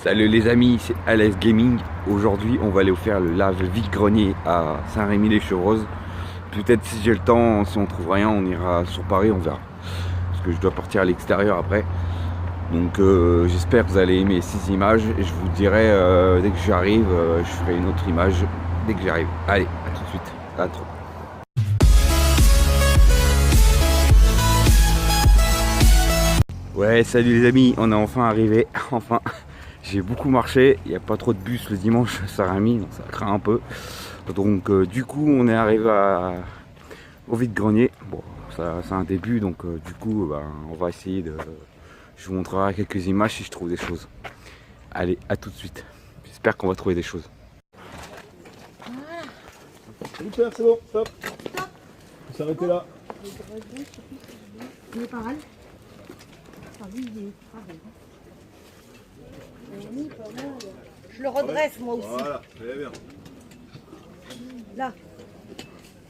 Salut les amis, c'est ALS Gaming. Aujourd'hui, on va aller faire le lave vide-grenier à Saint-Rémy-les-Chevreuse. Peut-être si j'ai le temps, si on trouve rien, on ira sur Paris, on verra. Parce que je dois partir à l'extérieur après. Donc j'espère que vous allez aimer ces images. Et je vous dirai dès que j'arrive, je ferai une autre image dès que j'arrive. Allez, à tout de suite. À trop. Ouais, salut les amis, on est enfin arrivé. Enfin. J'ai beaucoup marché, il n'y a pas trop de bus le dimanche à Saint-Rémy, donc ça craint un peu. Donc du coup on est arrivé au vide-grenier. Bon, ça c'est un début, donc du coup on va essayer de... Je vous montrerai quelques images si je trouve des choses. Allez, à tout de suite. J'espère qu'on va trouver des choses. Super, c'est bon, stop. Faut s'arrêter là. Il est pas mal. Ah oui, il est pareil. Je le redresse moi aussi. Voilà, très bien. Là,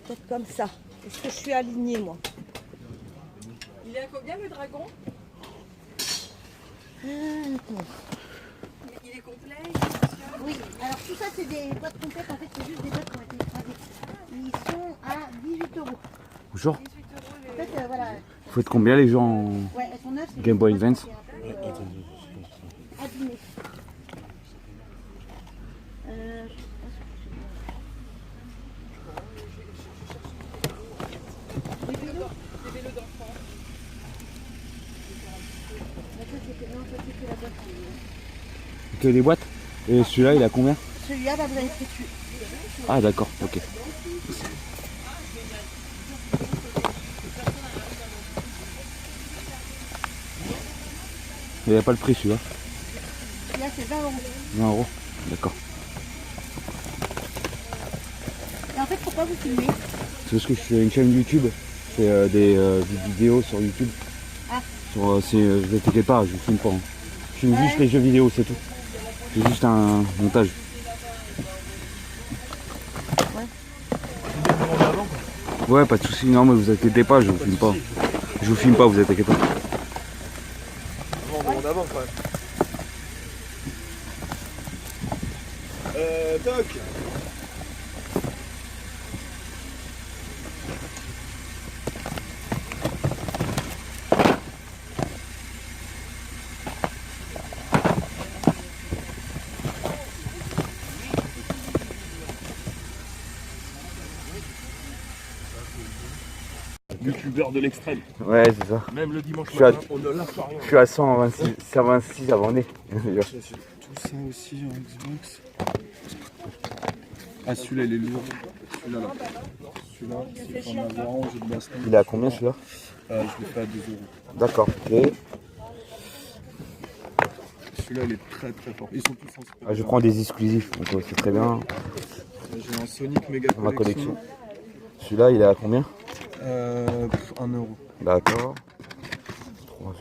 peut-être comme ça. Est-ce que je suis alignée moi? Il est à combien le dragon? Il est complet? Oui, alors tout ça c'est des boîtes complètes, en fait c'est juste des boîtes qui ont été écrasées. Ils sont à 18 €. Bonjour. 18 € En fait voilà. Vous faites combien les gens Ouais, elles sont neuves. c'est Game Boy des boîtes Advance? qui sont un peu, abîmées. Des vélos d'enfants. Que des boîtes? Et celui-là il a combien? Celui-là, vous avez pris dessus. Ah d'accord, ok. Il n'y a pas le prix celui-là? Celui-là c'est 20 €. 20 €, d'accord. Et en fait pourquoi vous filmez? C'est parce que je fais une chaîne YouTube, je fais des vidéos sur YouTube. Ah. Vous inquiétez pas, je ne filme pas. Hein. Je filme juste les jeux vidéo, c'est tout. C'est juste un montage. Ouais, pas de soucis, non mais vous inquiétez pas, je vous filme pas. Je vous filme pas, vous inquiétez pas. On demande avant quand même. Toc. Youtubeur de l'extrême. Ouais, c'est ça. Même le dimanche Je suis à- matin, on ne lâche rien. Je suis à 126 abonnés. Tout ça aussi en Xbox. Ah, celui-là il est lourd. Celui-là là. Celui-là, c'est pour en avoir un, j'ai de baston. Il est à combien celui-là? Je l'ai fait à 2 €. D'accord. Et Celui-là il est très très fort. Ils sont tous en super. je prends des exclusifs, donc c'est très bien. J'ai un Sonic Mega Dans ma collection. Celui-là, il est à combien? 1 €. D'accord. 3 €.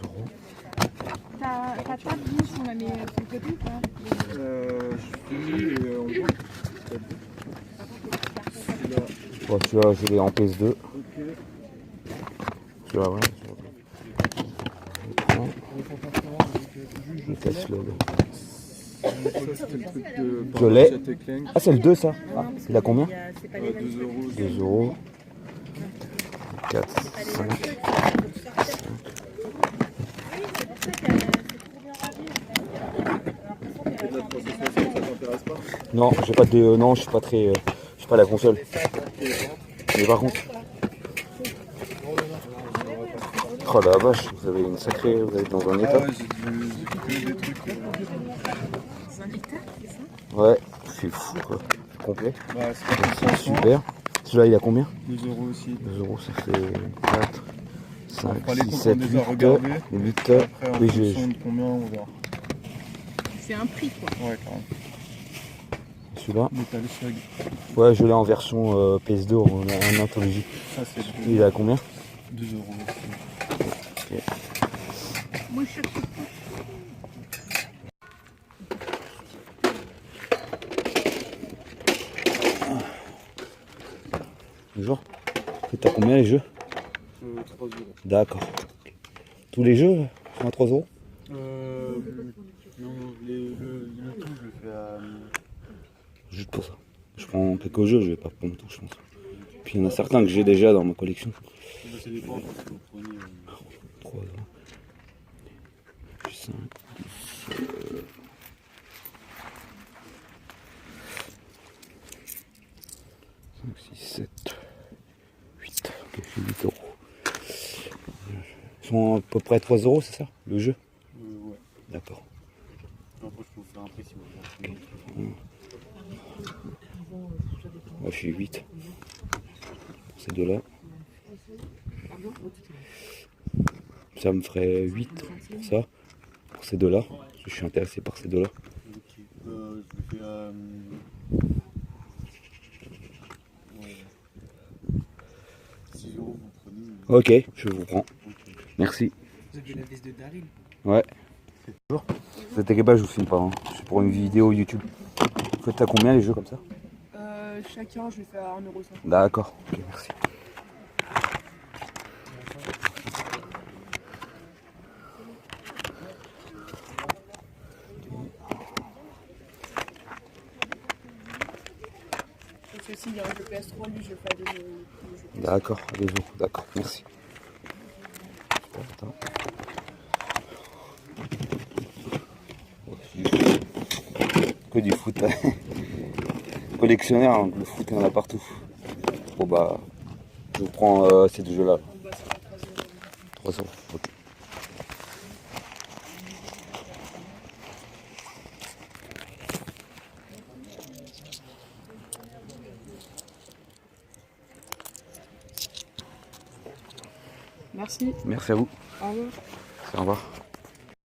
Ta table, nous, on la met sur le côté ou pas? Je finis et on voit. Celui-là. Bon, celui-là, je l'ai en PS2. Ok. Celui-là, ouais. Je prends. Je casse le. Ça, c'était le truc de. Je l'ai. Ratchet et Clank. Ah, c'est le 2 ça? Ah, il a combien? 2 €. 2 €. 4, 5. Ça t'intéresse pas? Non, j'ai pas de. Non, je suis pas très. Je suis pas la console. Mais par contre. Oh la vache, vous avez une sacrée. Vous êtes dans un Ah état. ouais, j'ai que des trucs. C'est un hectare, c'est ça? Ouais, c'est fou quoi. C'est complet. Bah, c'est pas comme ça. Super. Celui-là, il a combien? 2 € aussi. 2 € ça fait 4, 5, On fera les 6, comptes, 7, on les a 8, regardés. 8. Après, en Oui, fonction de combien, on verra. C'est un prix, quoi. Ouais, quand même. celui-là. Metal Slug. Ouais, je l'ai en version PS2 en anthologie. Ça, c'est Il a combien? 2 € aussi. Moi, je cherche. Bonjour. T'as combien les jeux? 3 €. D'accord. Tous les jeux sont à 3 €? Non, le tout, je le fais à. Juste pour ça. Je prends quelques jeux, je vais pas prendre tout, je pense. Puis il y en a certains que j'ai déjà dans ma collection. Ça dépend si vous prenez. 3, 5, 10, 5, 6, 7, 8. Ok, j'ai 8 euros. Ils sont à peu près 3 euros, c'est ça, le jeu? Ouais. D'accord. Après, je peux vous faire un prix si vous voulez. Moi, je suis 8. Pour ces deux-là. Ça me ferait 8 pour ça. Pour ces deux-là. Je suis intéressé par ces deux-là. Ok. Je le fais à. Ouais. 6 euros, vous prenez. Ok, je vous prends. Merci. Vous avez la veste de Daryl? Ouais. Bonjour. Cet équipage, je vous filme pas. Hein. C'est pour une vidéo YouTube. Vous faites ça combien les jeux comme ça? Chacun, je vais faire 1,50 €. D'accord. Ok, merci. Parce que s'il y a un jeu PS3, lui, je vais pas donner le jeu. D'accord, allez-y. D'accord, merci. Attends. Que du foot. Collectionneur, hein, le foot, il y en a partout. Bon bah, je prends ces deux jeux-là. 300. Ok. Merci. Merci à vous. Au revoir. Au revoir.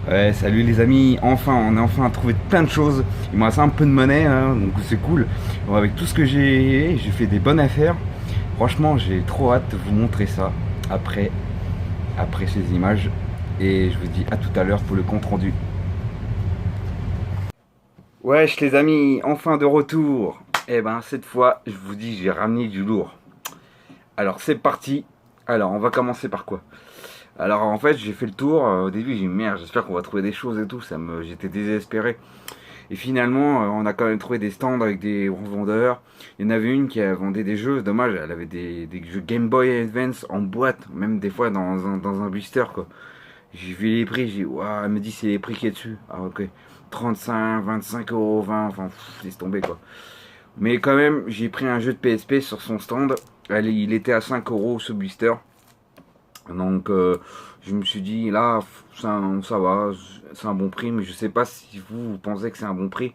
Ouais, salut les amis, enfin on a enfin trouvé plein de choses. Il me reste un peu de monnaie, hein, donc c'est cool. Bon, avec tout ce que j'ai fait des bonnes affaires. Franchement, j'ai trop hâte de vous montrer ça après ces images. Et je vous dis à tout à l'heure pour le compte rendu. Wesh les amis, enfin de retour. Et ben cette fois, je vous dis, j'ai ramené du lourd. Alors c'est parti. Alors on va commencer par quoi? Alors en fait j'ai fait le tour, au début j'ai dit merde, j'espère qu'on va trouver des choses et tout, j'étais désespéré. Et finalement on a quand même trouvé des stands avec des revendeurs. Il y en avait une qui vendait des jeux, dommage, elle avait des jeux Game Boy Advance en boîte, même des fois dans un blister quoi. J'ai vu les prix, j'ai dit waouh, elle me dit c'est les prix qui est dessus. Ah ok, 35, 25 euros, 20, enfin laisse tomber quoi. Mais quand même j'ai pris un jeu de PSP sur son stand, il était à 5 euros ce blister. Donc je me suis dit là ça va, c'est un bon prix, mais je sais pas si vous pensez que c'est un bon prix.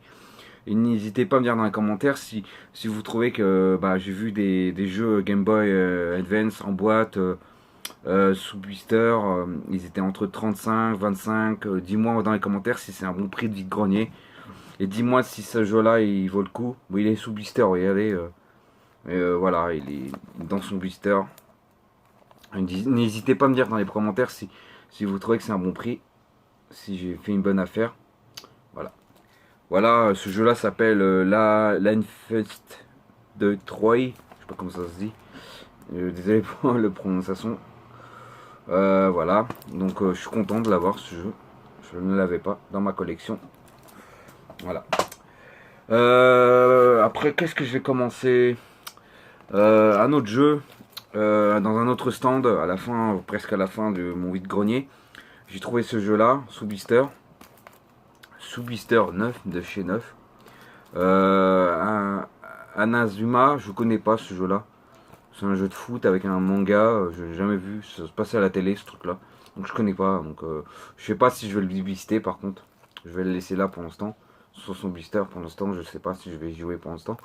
Et n'hésitez pas à me dire dans les commentaires si vous trouvez que j'ai vu des jeux Game Boy Advance en boîte sous blister, ils étaient entre 35, 25, dis-moi dans les commentaires si c'est un bon prix de vide-grenier. Et dis-moi si ce jeu là il vaut le coup. Bon, il est sous blister, regardez, voilà, il est dans son blister. N'hésitez pas à me dire dans les commentaires si vous trouvez que c'est un bon prix, si j'ai fait une bonne affaire. Voilà. Voilà, ce jeu là s'appelle Linefest de Troy. Je sais pas comment ça se dit. Désolé pour la prononciation. Voilà. Donc je suis content de l'avoir ce jeu. Je ne l'avais pas dans ma collection. Voilà. Après, qu'est-ce que je vais commencer? Un autre jeu. Dans un autre stand, à la fin, presque à la fin de mon vide-grenier, j'ai trouvé ce jeu là, sous blister 9 de chez 9. Anazuma, je connais pas ce jeu là. C'est un jeu de foot avec un manga, je n'ai jamais vu, ça se passait à la télé ce truc là. Donc je connais pas, donc je sais pas si je vais le blister par contre. Je vais le laisser là pour l'instant, sur son blister pour l'instant, je sais pas si je vais y jouer pour l'instant.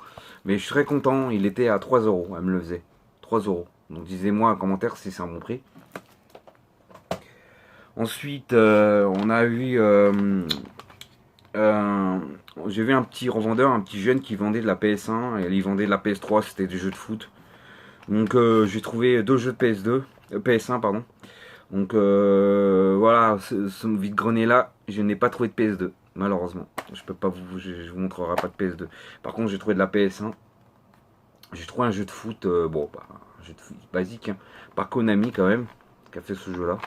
Mais je serais content, il était à 3 euros, elle me le faisait. 3 euros. Donc disez-moi en commentaire si c'est un bon prix. Ensuite, on a eu... j'ai vu un petit revendeur, un petit jeune qui vendait de la PS1 et il vendait de la PS3, c'était des jeux de foot. Donc j'ai trouvé deux jeux de PS1 pardon. Donc voilà, ce vide-grenier là, je n'ai pas trouvé de PS2 malheureusement. Je peux pas je vous montrerai pas de PS2. Par contre j'ai trouvé de la PS1. J'ai trouvé un jeu de foot, un jeu de foot basique, hein, par Konami quand même, qui a fait ce jeu là.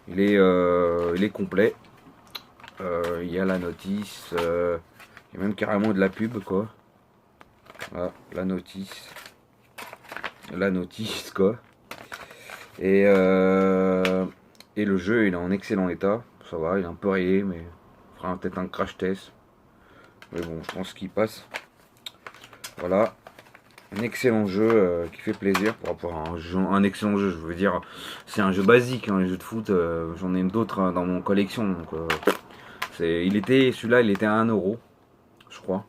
Il est complet. Il y a la notice. Il y a même carrément de la pub quoi. Voilà, la notice. La notice quoi. Et le jeu il est en excellent état. Ça va, il est un peu rayé mais on fera peut-être un crash test. Mais bon, je pense qu'il passe. Voilà. Un excellent jeu qui fait plaisir pour avoir un excellent jeu. Je veux dire, c'est un jeu basique, hein, les jeux de foot. J'en ai d'autres dans mon collection. Donc, celui-là, il était à 1 euro, je crois.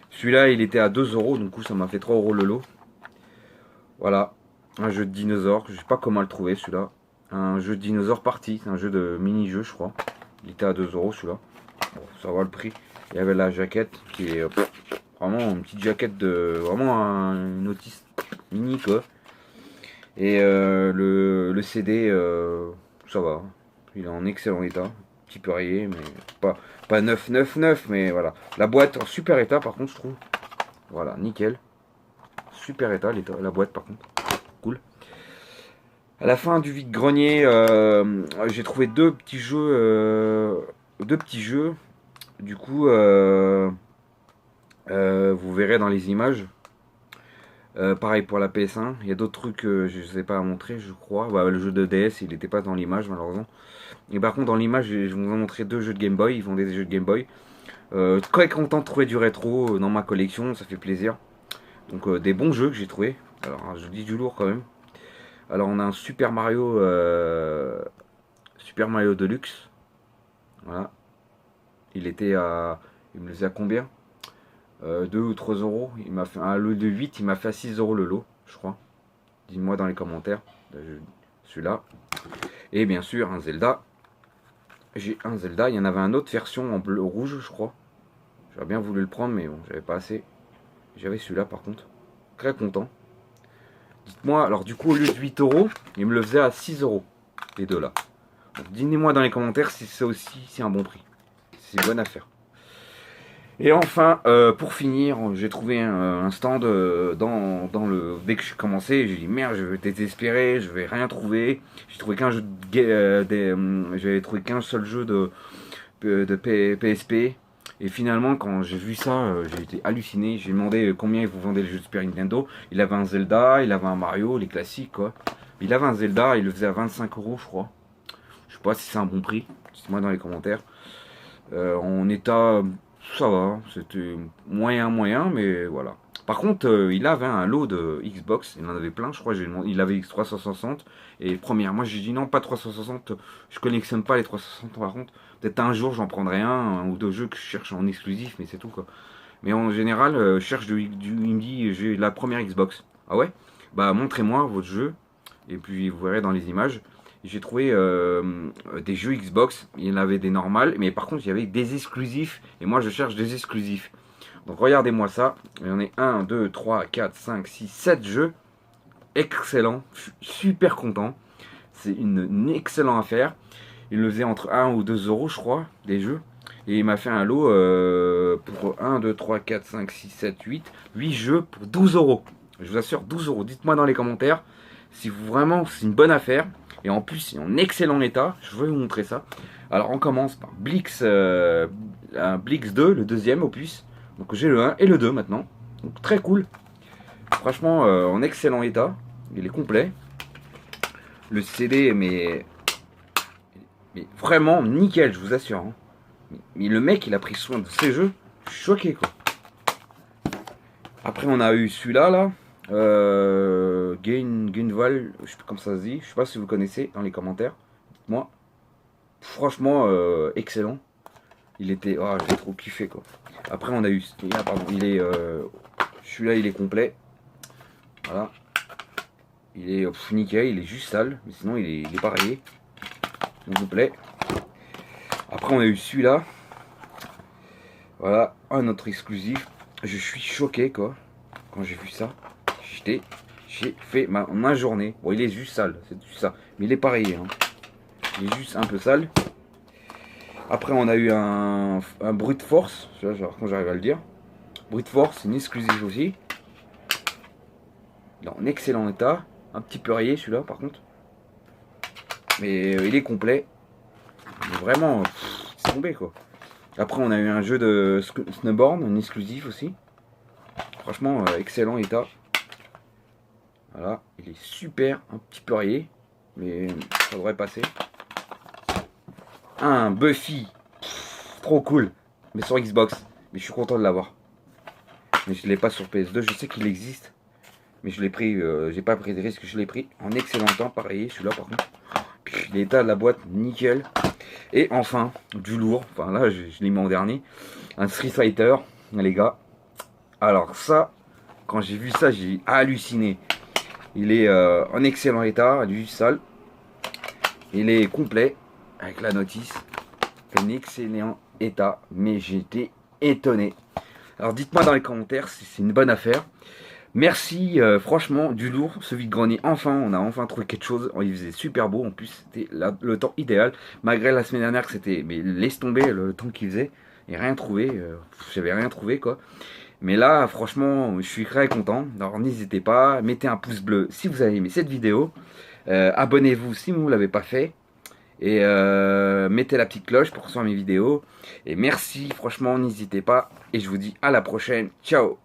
Celui-là, il était à 2 euros. Du coup, ça m'a fait 3 euros le lot. Voilà. Un jeu de dinosaures. Je sais pas comment le trouver, celui-là. Un jeu de dinosaures parti. C'est un jeu de mini-jeu, je crois. Il était à 2 euros, celui-là. Bon, ça va le prix. Il y avait la jaquette qui est vraiment une petite jaquette de vraiment une notice mini quoi. Et le CD ça va, il est en excellent état, un petit peu rayé mais pas neuf mais voilà. La boîte en super état par contre je trouve. Voilà, nickel. Super état la boîte par contre. Cool. À la fin du vide-grenier, j'ai trouvé deux petits jeux. Du coup, vous verrez dans les images. Pareil pour la PS1. Il y a d'autres trucs que je ne sais pas à montrer, je crois. Bah, le jeu de DS, il n'était pas dans l'image, malheureusement. Et par contre, dans l'image, je vous ai montré 2 jeux de Game Boy. Ils vendaient des jeux de Game Boy. Très content de trouver du rétro dans ma collection, ça fait plaisir. Donc, des bons jeux que j'ai trouvé. Alors, je vous dis du lourd quand même. Alors, on a un Super Mario Deluxe. Voilà. Il me le faisait à combien 2 ou 3 euros. Il m'a fait un lot de 8, il m'a fait à 6 euros le lot, je crois. Dites-moi dans les commentaires. Celui-là. Et bien sûr, un Zelda. J'ai un Zelda. Il y en avait une autre version en bleu rouge, je crois. J'aurais bien voulu le prendre, mais bon, j'avais pas assez. J'avais celui-là par contre. Très content. Dites-moi, alors du coup, au lieu de 8 euros, il me le faisait à 6 euros. Les deux là. Donc, dites-moi dans les commentaires si ça aussi, c'est un bon prix. C'est une bonne affaire. Et enfin, pour finir, j'ai trouvé un stand dès que j'ai commencé, j'ai dit merde, je vais être désespéré, je vais rien trouver. J'ai trouvé qu'un jeu j'avais trouvé qu'un seul jeu de PSP. Et finalement, quand j'ai vu ça, j'ai été halluciné. J'ai demandé combien ils vous vendaient les jeux de Super Nintendo. Il avait un Zelda, il avait un Mario, les classiques quoi. Il avait un Zelda, il le faisait à 25 euros, je crois. Je sais pas si c'est un bon prix. Dites-moi dans les commentaires. En état, ça va, c'était moyen, mais voilà. Par contre, il avait un lot de Xbox, il en avait plein, je crois. Il avait X360. Et première, moi j'ai dit non, pas 360. Je collectionne pas les 360 par contre. Peut-être un jour j'en prendrai un ou deux jeux que je cherche en exclusif, mais c'est tout quoi. Mais en général, je cherche il me dit j'ai la première Xbox. Ah ouais? Bah montrez-moi votre jeu. Et puis vous verrez dans les images. J'ai trouvé des jeux Xbox, il y en avait des normales, mais par contre il y avait des exclusifs, et moi je cherche des exclusifs. Donc regardez-moi ça, il y en a 1, 2, 3, 4, 5, 6, 7 jeux, excellent, je suis super content, c'est une excellente affaire. Il le faisait entre 1 ou 2 euros je crois, des jeux, et il m'a fait un lot pour 1, 2, 3, 4, 5, 6, 7, 8 jeux pour 12 euros. Je vous assure 12 euros, dites-moi dans les commentaires si vraiment c'est une bonne affaire. Et en plus, c'est en excellent état. Je vais vous montrer ça. Alors, on commence par Blix 2, le deuxième opus. Donc, j'ai le 1 et le 2 maintenant. Donc, très cool. Franchement, en excellent état. Il est complet. Le CD, mais vraiment nickel, je vous assure. Hein. Mais le mec, il a pris soin de ses jeux. Je suis choqué, quoi. Après, on a eu celui-là, là. Gunval, je sais pas comment ça se dit, je sais pas si vous le connaissez dans les commentaires. Moi, franchement, excellent. Il était, j'ai trop kiffé quoi. Après, on a eu, pardon, celui-là, il est complet. Voilà, il est nickel, il est juste sale, mais sinon il est pas rayé. S'il vous plaît. Après, on a eu celui-là. Voilà, un autre exclusif. Je suis choqué quoi quand j'ai vu ça. J'ai fait ma journée. Bon, il est juste sale, c'est tout ça. Mais il est pas rayé. Hein. Il est juste un peu sale. Après, on a eu un Brute Force. Genre, quand j'arrive à le dire. Brute Force, une exclusive aussi. Il est en excellent état. Un petit peu rayé celui-là, par contre. Mais il est complet. Mais vraiment, c'est tombé quoi. Après, on a eu un jeu de snowboard, un exclusif aussi. Franchement, excellent état. Voilà, il est super, un petit peu rayé, mais ça devrait passer. Un Buffy, trop cool, mais sur Xbox. Mais je suis content de l'avoir. Mais je ne l'ai pas sur PS2, je sais qu'il existe. Mais je l'ai pris, j'ai pas pris de risque, je l'ai pris en excellent temps, pareil, celui-là par contre. Puis l'état de la boîte, nickel. Et enfin, du lourd, enfin là je l'ai mis en dernier, un Street Fighter, les gars. Alors ça, quand j'ai vu ça, j'ai halluciné. Il est en excellent état, du sale. Il est complet, avec la notice. Un excellent état, mais j'étais étonné. Alors dites-moi dans les commentaires si c'est une bonne affaire. Merci, franchement, du lourd, ce vide-grenier. Enfin, on a enfin trouvé quelque chose. Il faisait super beau, en plus, c'était le temps idéal. Malgré la semaine dernière, que c'était, mais laisse tomber le temps qu'il faisait. Et rien trouvé, j'avais rien trouvé, quoi. Mais là, franchement, je suis très content. Alors, n'hésitez pas, mettez un pouce bleu si vous avez aimé cette vidéo. Abonnez-vous si vous ne l'avez pas fait. Et mettez la petite cloche pour recevoir mes vidéos. Et merci, franchement, n'hésitez pas. Et je vous dis à la prochaine. Ciao!